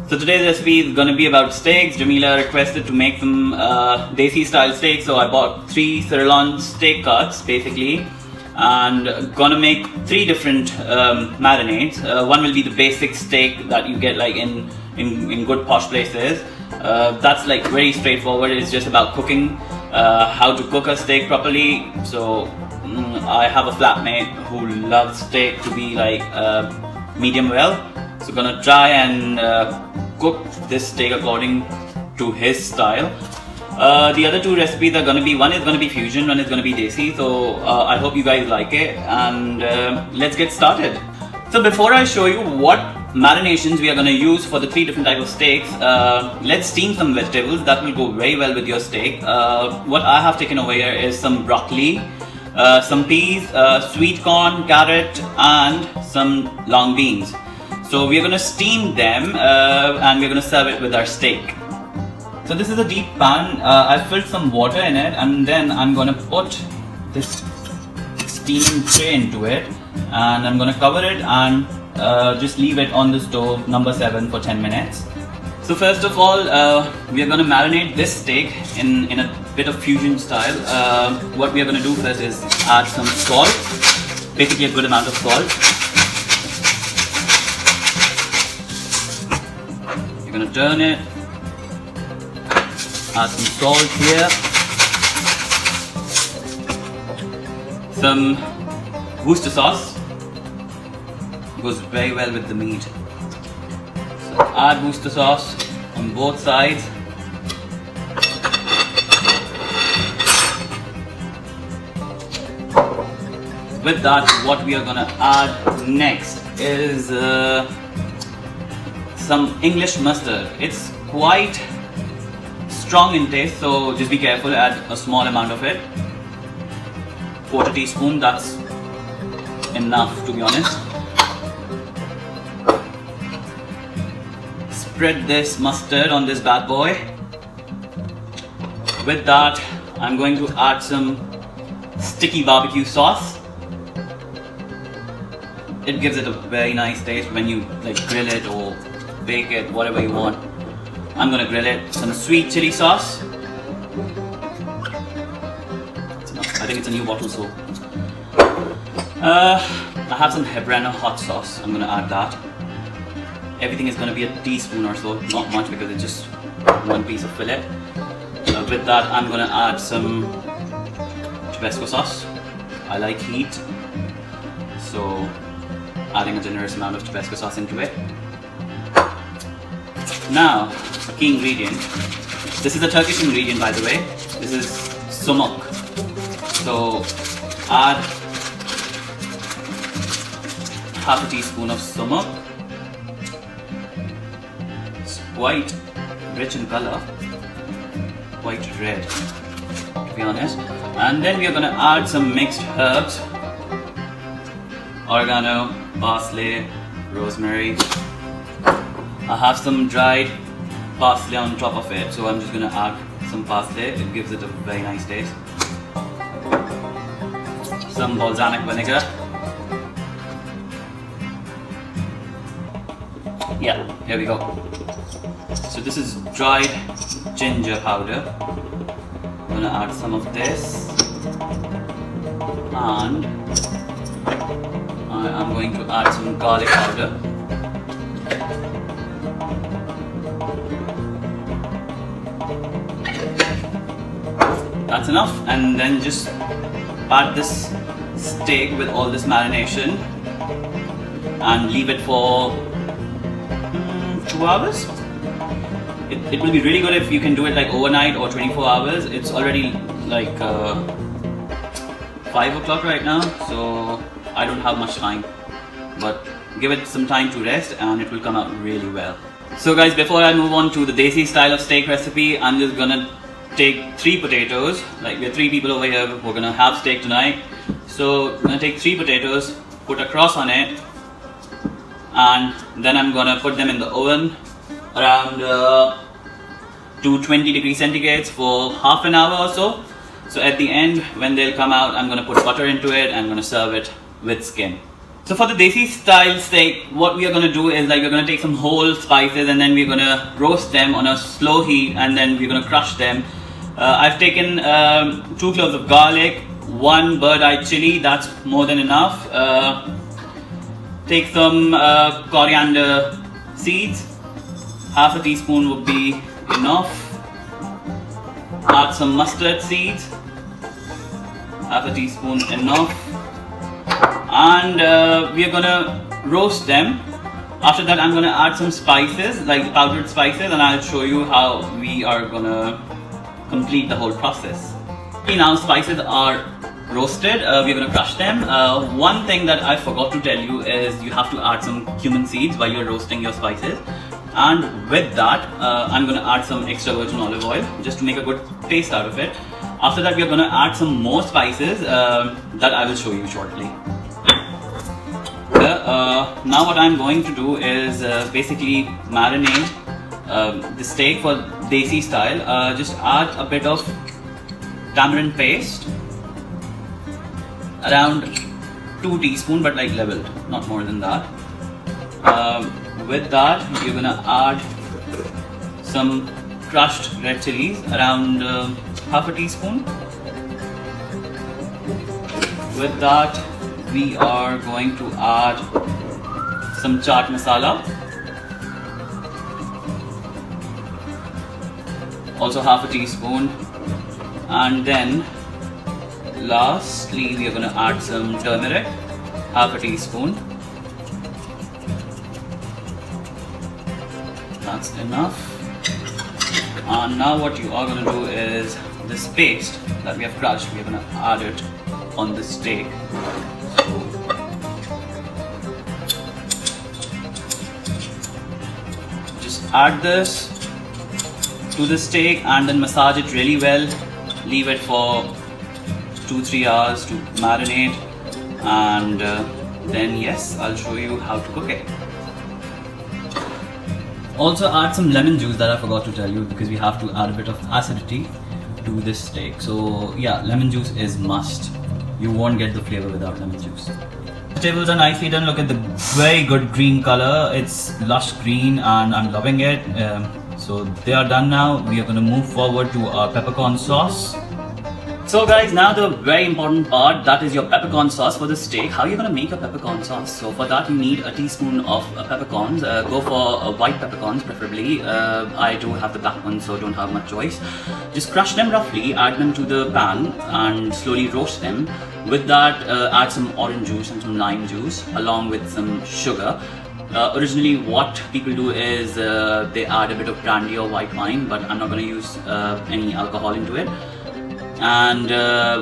So today's recipe is going to be about steaks. Jamila requested to make some desi style steaks, so I bought 3 sirloin steak cuts basically, and gonna make 3 different marinades. One will be the basic steak that you get like in good posh places. That's like very straightforward. It's just about cooking, how to cook a steak properly. So I have a flatmate who loves steak to be like medium well, so gonna try and cook this steak according to his style. The other 2 recipes are gonna be, one is gonna be fusion, one is gonna be desi. So I hope you guys like it, and let's get started. So before I show you what marinations we are gonna use for the 3 different types of steaks, let's steam some vegetables. That will go very well with your steak. What I have taken over here is some broccoli, some peas, sweet corn, carrot, and some long beans. So we're gonna steam them and we're gonna serve it with our steak. So this is a deep pan. I filled some water in it, and then I'm gonna put this steaming tray into it, and I'm gonna cover it and just leave it on the stove number 7 for 10 minutes. So first of all, we are gonna marinate this steak in a bit of fusion style. What we are gonna do first is add some salt, basically a good amount of salt. You're gonna turn it, add some salt here, some Worcester sauce, goes very well with the meat. So add Worcester sauce on both sides. With that, what we are gonna add next is some English mustard. It's quite strong in taste, so just be careful, add a small amount of it. 1/4 teaspoon, that's enough to be honest. Spread this mustard on this bad boy. With that, I'm going to add some sticky barbecue sauce. It gives it a very nice taste when you like grill it or bake it, whatever you want. I'm gonna grill it. Some sweet chili sauce. I think it's a new bottle, so I have some Hebrano hot sauce. I'm gonna add that. Everything is gonna be a teaspoon or so, not much because it's just 1 piece of fillet. With that, I'm gonna add some Tabasco sauce. I like heat, so adding a generous amount of Tabasco sauce into it. Now, a key ingredient. This is a Turkish ingredient, by the way. This is sumak. So add 1/2 teaspoon of sumak. It's quite rich in color, quite red to be honest. And then we are gonna add some mixed herbs: oregano, parsley, rosemary. I have some dried parsley on top of it, so I'm just gonna add some parsley. It gives it a very nice taste. Some balsamic vinegar. Yeah, here we go. So this is dried ginger powder. I'm gonna add some of this, and I am going to add some garlic powder. That's enough, and then just add this steak with all this marination and leave it for 2 hours. It will be really good if you can do it like overnight or 24 hours. It's already like 5 o'clock right now, so I don't have much time, but give it some time to rest and it will come out really well. So guys, before I move on to the desi style of steak recipe, I'm just gonna take 3 potatoes. Like, we're 3 people over here, we're gonna have steak tonight. So I'm gonna take 3 potatoes, put a cross on it, and then I'm gonna put them in the oven around 220 degrees centigrade for half an hour or so. So at the end, when they'll come out, I'm gonna put butter into it and I'm gonna serve it with skin. So for the desi style steak, what we are going to do is like we're going to take some whole spices and then we're going to roast them on a slow heat and then we're going to crush them. I've taken 2 cloves of garlic, 1 bird-eye chili, that's more than enough. Take some coriander seeds, half a teaspoon would be enough. Add some mustard seeds, half a teaspoon enough. And we are gonna roast them. After that I'm gonna add some spices, like powdered spices, and I'll show you how we are gonna complete the whole process. Now spices are roasted, we're gonna crush them. One thing that I forgot to tell you is you have to add some cumin seeds while you're roasting your spices. And with that, I'm gonna add some extra virgin olive oil just to make a good taste out of it. After that, we're gonna add some more spices that I will show you shortly. Now what I'm going to do is basically marinate the steak for desi style. Just add a bit of tamarind paste, around 2 teaspoons, but like leveled, not more than that. With that, you're gonna add some crushed red chilies, around half a teaspoon. With that, we are going to add some chaat masala, also half a teaspoon, and then lastly we are going to add some turmeric, half a teaspoon. That's enough. And now what you are going to do is this paste that we have crushed, we are going to add it on the steak. Just add this to the steak and then massage it really well. Leave it for 2-3 hours to marinate, and then yes, I'll show you how to cook it. Also add some lemon juice that I forgot to tell you, because we have to add a bit of acidity to this steak. So yeah, lemon juice is must. You won't get the flavor without lemon juice. Vegetables are nicely done. Look at the very good green color. It's lush green and I'm loving it. So they are done now. We are going to move forward to our peppercorn sauce. So guys, now the very important part, that is your peppercorn sauce for the steak. How are you going to make a peppercorn sauce? So for that you need a teaspoon of peppercorns. Go for white peppercorns preferably. I do have the black ones, so don't have much choice. Just crush them roughly, add them to the pan and slowly roast them. With that, add some orange juice and some lime juice along with some sugar. Originally what people do is they add a bit of brandy or white wine, but I'm not going to use any alcohol into it. And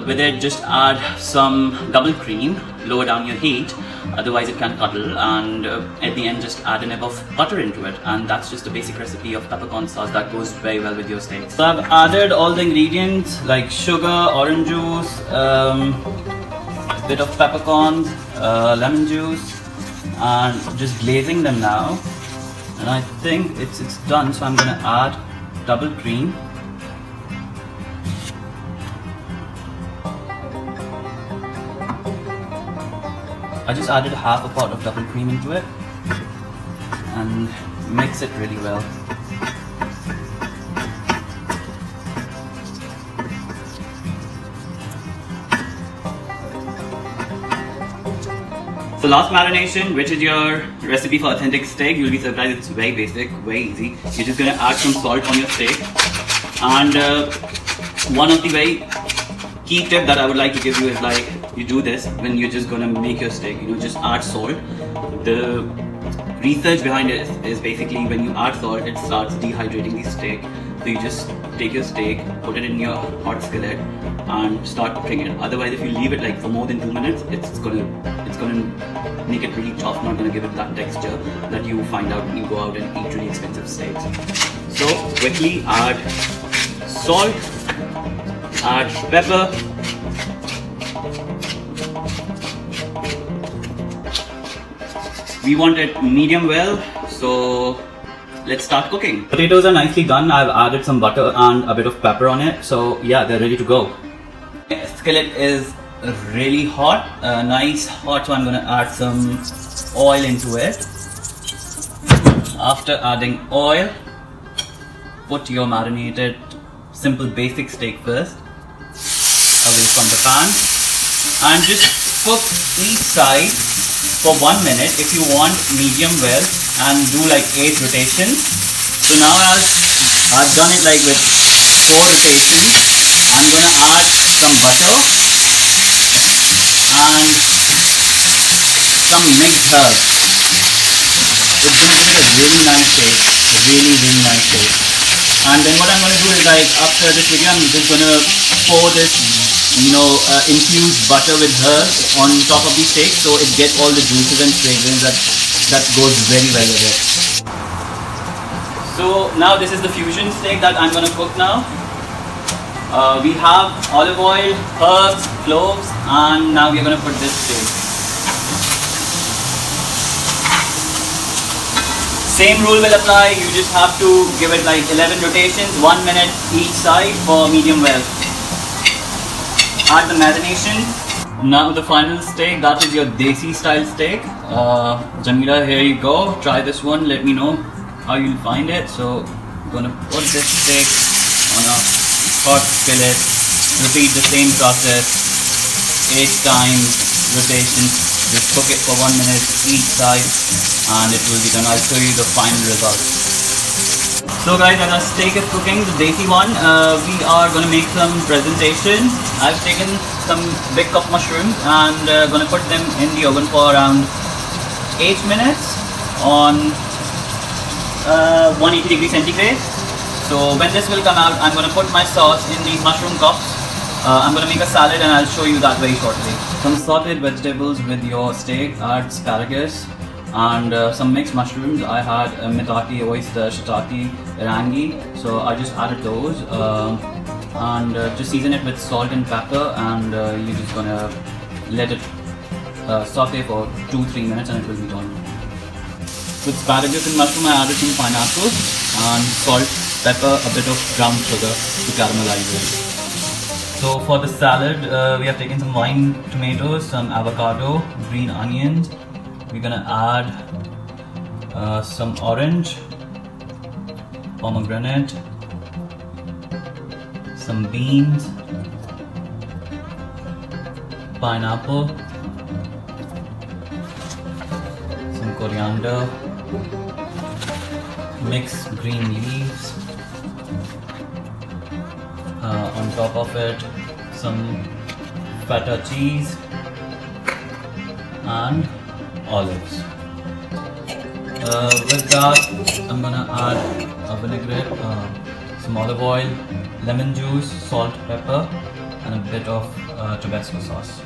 with it just add some double cream, lower down your heat, otherwise it can curdle, and at the end just add a nib of butter into it, and that's just a basic recipe of peppercorn sauce that goes very well with your steaks. So I've added all the ingredients like sugar, orange juice, bit of peppercorns, lemon juice, and just glazing them now, and I think it's done. So I'm gonna add double cream. I just added half a pot of double cream into it and mix it really well. So last marination, which is your recipe for authentic steak. You'll be surprised, it's very basic, very easy. You're just gonna add some salt on your steak. And one of the very key tip that I would like to give you is like, you do this when you're just gonna make your steak, just add salt. The research behind it is basically when you add salt, it starts dehydrating the steak. So you just take your steak, put it in your hot skillet and start cooking it. Otherwise, if you leave it like for more than 2 minutes, it's gonna make it really tough, not gonna give it that texture that you find out when you go out and eat really expensive steaks. So quickly add salt, add pepper, we want it medium well, so let's start cooking. Potatoes are nicely done. I've added some butter and a bit of pepper on it, so yeah, they're ready to go. Skillet is really hot, nice hot, so I'm gonna add some oil into it. After adding oil, put your marinated simple basic steak first away from the pan and just cook each side for 1 minute if you want medium well, and do like 8 rotations. So now as I've done it like with 4 rotations, I'm gonna add some butter and some mixed herbs. It's gonna give it a really nice taste, really nice taste. And then what I'm gonna do is, like, after this video, I'm just gonna pour this, infused butter with herbs on top of the steak, so it gets all the juices and fragrance that goes very well with it. So now this is the fusion steak that I'm gonna cook now. We have olive oil, herbs, cloves, and now we're gonna put this steak. Same rule will apply. You just have to give it like 11 rotations, 1 minute each side for medium well. Add the marination. Now the final steak, that is your desi style steak. Jamila, here you go. Try this one. Let me know how you'll find it. So I'm gonna put this steak on a hot skillet. Repeat the same process, 8 times rotations. Just cook it for 1 minute each side and it will be done. I'll show you the final result. So guys, as our steak is cooking, the desi one, we are going to make some presentation. I've taken some big cup mushrooms and going to put them in the oven for around 8 minutes on 180 degrees centigrade. So when this will come out, I'm going to put my sauce in these mushroom cups. I'm going to make a salad and I'll show you that very shortly. Some sauteed vegetables with your steak, add asparagus and some mixed mushrooms. I had mitaki, oyster, shiitake, irangi, so I just added those and just season it with salt and pepper, and you're just going to let it saute for 2-3 minutes and it will be done. With asparagus and mushroom, I added some pineapple and salt, pepper, a bit of brown sugar to caramelize it. So for the salad, we have taken some vine tomatoes, some avocado, green onions. We're gonna add some orange, pomegranate, some beans, pineapple, some coriander, mix green leaves. On top of it, some feta cheese and olives. With that, I'm gonna add a vinaigrette, some olive oil, lemon juice, salt, pepper, and a bit of Tabasco sauce.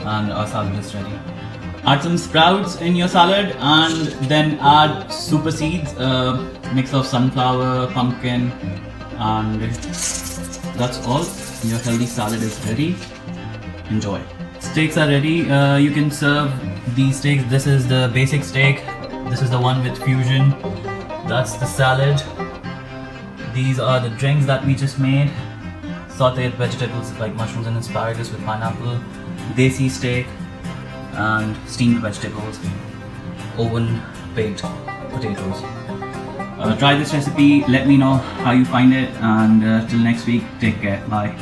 And our salad is ready. Add some sprouts in your salad and then add super seeds, mix of sunflower, pumpkin, and that's all. Your healthy salad is ready. Enjoy. Steaks are ready. You can serve these steaks. This is the basic steak. This is the one with fusion. That's the salad. These are the drinks that we just made. Sauteed vegetables like mushrooms and asparagus with pineapple, desi steak, and steamed vegetables, oven baked potatoes. Try this recipe, let me know how you find it, and till next week, take care, bye.